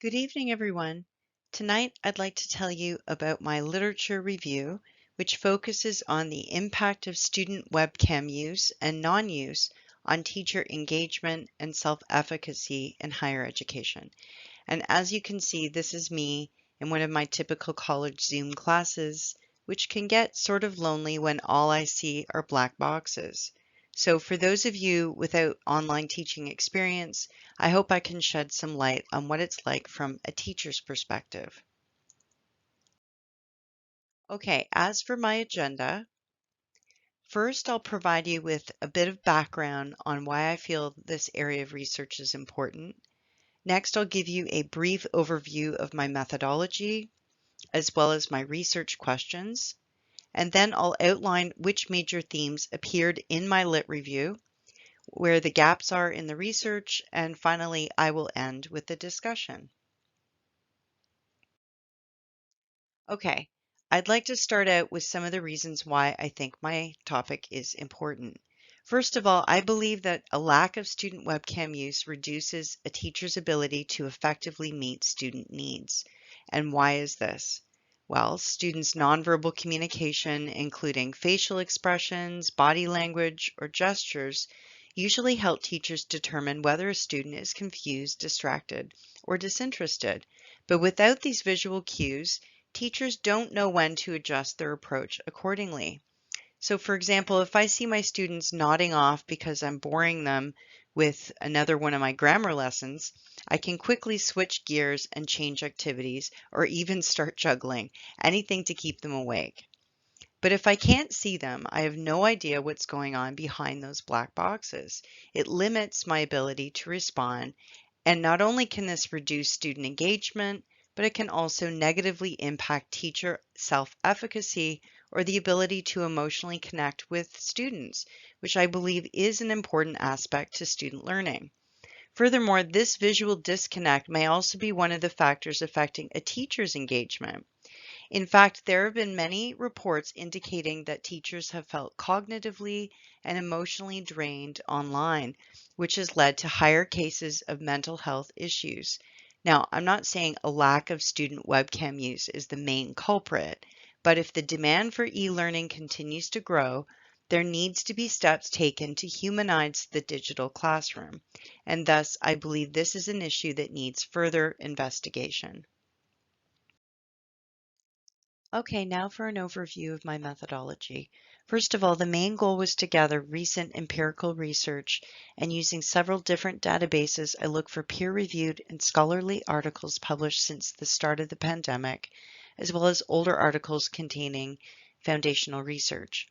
Good evening, everyone. Tonight, I'd like to tell you about my literature review, which focuses on the impact of student webcam use and non-use on teacher engagement and self-efficacy in higher education. And as you can see, this is me in one of my typical college Zoom classes, which can get sort of lonely when all I see are black boxes. So for those of you without online teaching experience, I hope I can shed some light on what it's like from a teacher's perspective. Okay, as for my agenda, first I'll provide you with a bit of background on why I feel this area of research is important. Next, I'll give you a brief overview of my methodology, as well as my research questions. And then I'll outline which major themes appeared in my lit review, where the gaps are in the research, and finally, I will end with the discussion. Okay, I'd like to start out with some of the reasons why I think my topic is important. First of all, I believe that a lack of student webcam use reduces a teacher's ability to effectively meet student needs. And why is this? Well, students' nonverbal communication, including facial expressions, body language, or gestures, usually help teachers determine whether a student is confused, distracted, or disinterested. But without these visual cues, teachers don't know when to adjust their approach accordingly. So for example, if I see my students nodding off because I'm boring them with another one of my grammar lessons, I can quickly switch gears and change activities or even start juggling, anything to keep them awake. But if I can't see them, I have no idea what's going on behind those black boxes. It limits my ability to respond, and not only can this reduce student engagement, but it can also negatively impact teacher self-efficacy or the ability to emotionally connect with students, which I believe is an important aspect to student learning. Furthermore, this visual disconnect may also be one of the factors affecting a teacher's engagement. In fact, there have been many reports indicating that teachers have felt cognitively and emotionally drained online, which has led to higher cases of mental health issues. Now, I'm not saying a lack of student webcam use is the main culprit, but if the demand for e-learning continues to grow, there needs to be steps taken to humanize the digital classroom. And thus, I believe this is an issue that needs further investigation. Okay, now for an overview of my methodology. First of all, the main goal was to gather recent empirical research, and using several different databases, I look for peer-reviewed and scholarly articles published since the start of the pandemic, as well as older articles containing foundational research.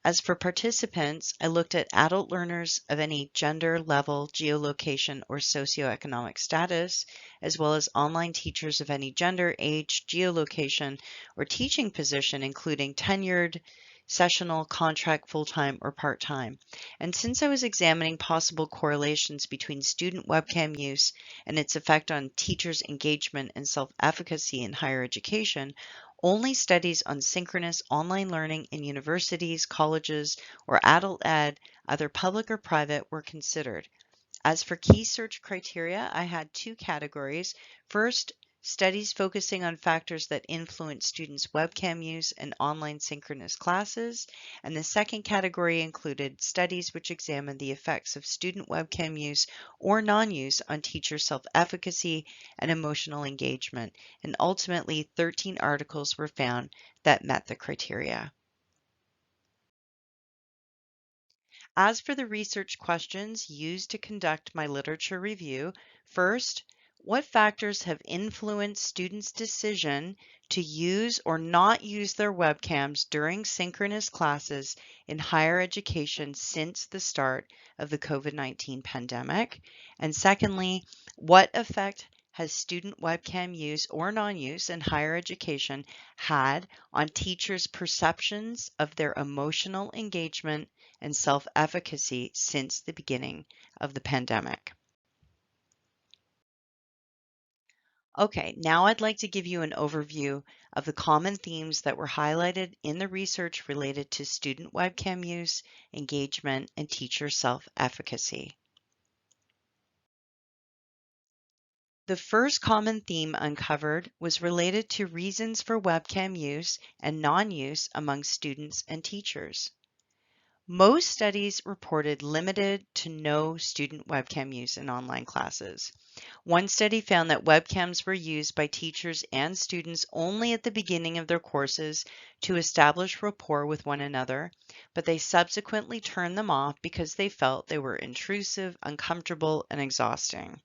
As for participants, I looked at adult learners of any gender, level, geolocation, or socioeconomic status, as well as online teachers of any gender, age, geolocation, or teaching position, including tenured, sessional, contract, full-time, or part-time. And since I was examining possible correlations between student webcam use and its effect on teachers' engagement and self-efficacy in higher education, only studies on synchronous online learning in universities, colleges, or adult ed, either public or private, were considered. As for key search criteria, I had two categories. First, studies focusing on factors that influence students' webcam use and online synchronous classes. And the second category included studies which examined the effects of student webcam use or non-use on teacher self-efficacy and emotional engagement. And ultimately, 13 articles were found that met the criteria. As for the research questions used to conduct my literature review, first, what factors have influenced students' decision to use or not use their webcams during synchronous classes in higher education since the start of the COVID-19 pandemic? And secondly, what effect has student webcam use or non-use in higher education had on teachers' perceptions of their emotional engagement and self-efficacy since the beginning of the pandemic? Okay, now I'd like to give you an overview of the common themes that were highlighted in the research related to student webcam use, engagement, and teacher self-efficacy. The first common theme uncovered was related to reasons for webcam use and non-use among students and teachers. Most studies reported limited to no student webcam use in online classes. One study found that webcams were used by teachers and students only at the beginning of their courses to establish rapport with one another, but they subsequently turned them off because they felt they were intrusive, uncomfortable, and exhausting.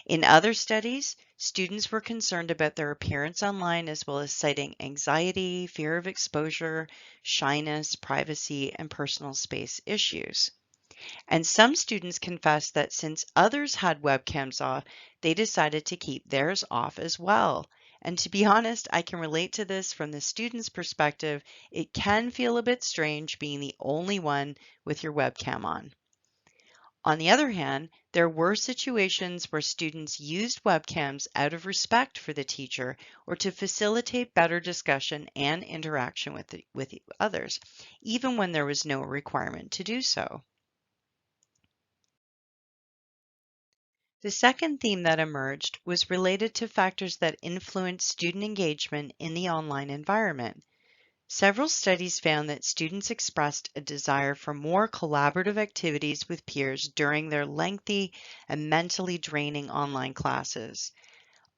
In other studies, students were concerned about their appearance online as well as citing anxiety, fear of exposure, shyness, privacy, and personal space issues. And some students confessed that since others had webcams off, they decided to keep theirs off as well. And to be honest, I can relate to this from the student's perspective. It can feel a bit strange being the only one with your webcam on. On the other hand, there were situations where students used webcams out of respect for the teacher or to facilitate better discussion and interaction with others, even when there was no requirement to do so. The second theme that emerged was related to factors that influence student engagement in the online environment. Several studies found that students expressed a desire for more collaborative activities with peers during their lengthy and mentally draining online classes.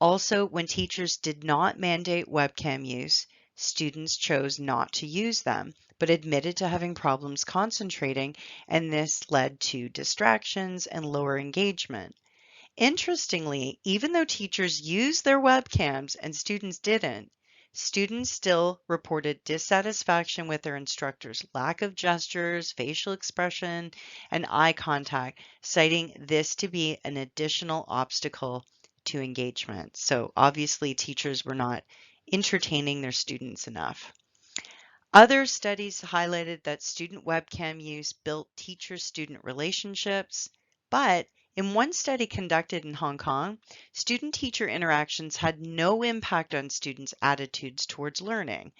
Also, when teachers did not mandate webcam use, students chose not to use them, but admitted to having problems concentrating, and this led to distractions and lower engagement. Interestingly, even though teachers used their webcams and students didn't, students still reported dissatisfaction with their instructors' lack of gestures, facial expression, and eye contact, citing this to be an additional obstacle to engagement. So obviously, teachers were not entertaining their students enough. Other studies highlighted that student webcam use built teacher-student relationships, but in one study conducted in Hong Kong, student-teacher interactions had no impact on students' attitudes towards learning.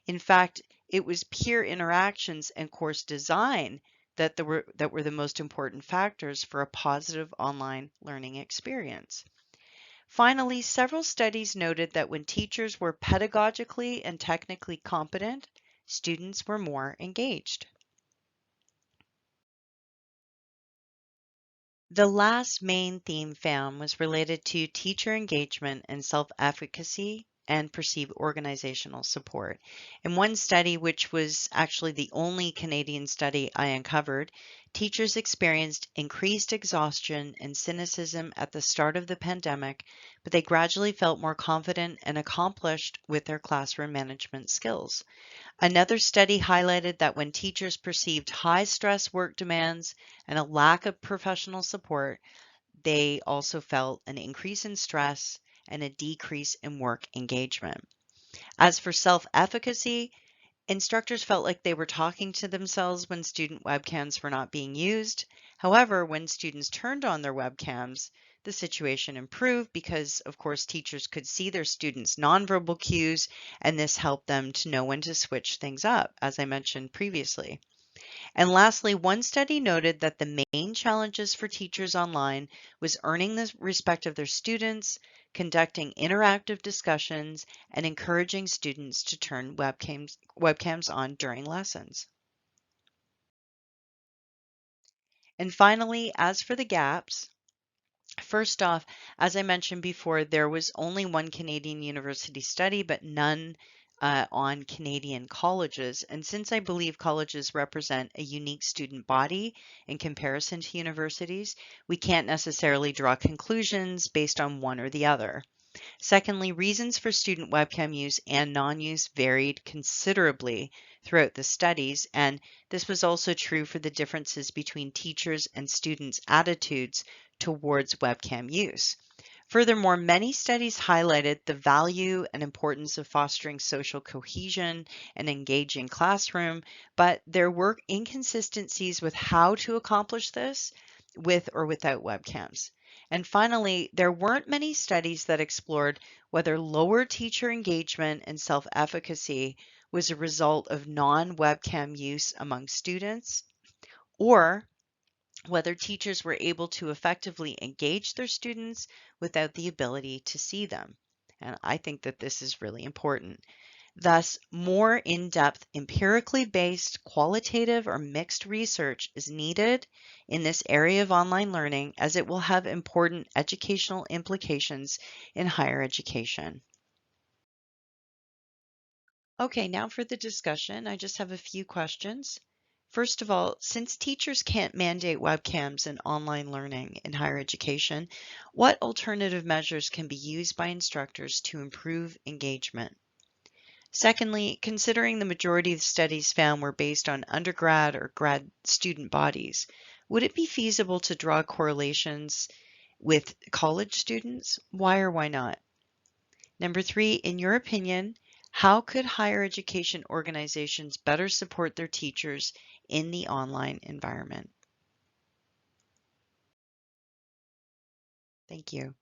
In fact, it was peer interactions and course design that were the most important factors for a positive online learning experience. Finally, several studies noted that when teachers were pedagogically and technically competent, students were more engaged. The last main theme found was related to teacher engagement and self-efficacy and perceived organizational support. In one study, which was actually the only Canadian study I uncovered, teachers experienced increased exhaustion and cynicism at the start of the pandemic, but they gradually felt more confident and accomplished with their classroom management skills. Another study highlighted that when teachers perceived high stress work demands and a lack of professional support, they also felt an increase in stress and a decrease in work engagement. As for self-efficacy, instructors felt like they were talking to themselves when student webcams were not being used. However, when students turned on their webcams, the situation improved because, of course, teachers could see their students' nonverbal cues, and this helped them to know when to switch things up, as I mentioned previously. And lastly, one study noted that the main challenges for teachers online was earning the respect of their students, conducting interactive discussions, and encouraging students to turn webcams on during lessons. And finally, as for the gaps, first off, as I mentioned before, there was only one Canadian university study, but none on Canadian colleges. And since I believe colleges represent a unique student body in comparison to universities, we can't necessarily draw conclusions based on one or the other. Secondly, reasons for student webcam use and non-use varied considerably throughout the studies, and this was also true for the differences between teachers' and students' attitudes towards webcam use. Furthermore, many studies highlighted the value and importance of fostering social cohesion and engaging classroom, but there were inconsistencies with how to accomplish this with or without webcams. And finally, there weren't many studies that explored whether lower teacher engagement and self-efficacy was a result of non-webcam use among students or whether teachers were able to effectively engage their students without the ability to see them. And I think that this is really important. Thus, more in-depth, empirically based, qualitative, or mixed research is needed in this area of online learning as it will have important educational implications in higher education. Okay, now for the discussion, I just have a few questions. First of all, since teachers can't mandate webcams in online learning in higher education, what alternative measures can be used by instructors to improve engagement? Secondly, considering the majority of studies found were based on undergrad or grad student bodies, would it be feasible to draw correlations with college students? Why or why not? Number three, in your opinion, how could higher education organizations better support their teachers in the online environment? Thank you.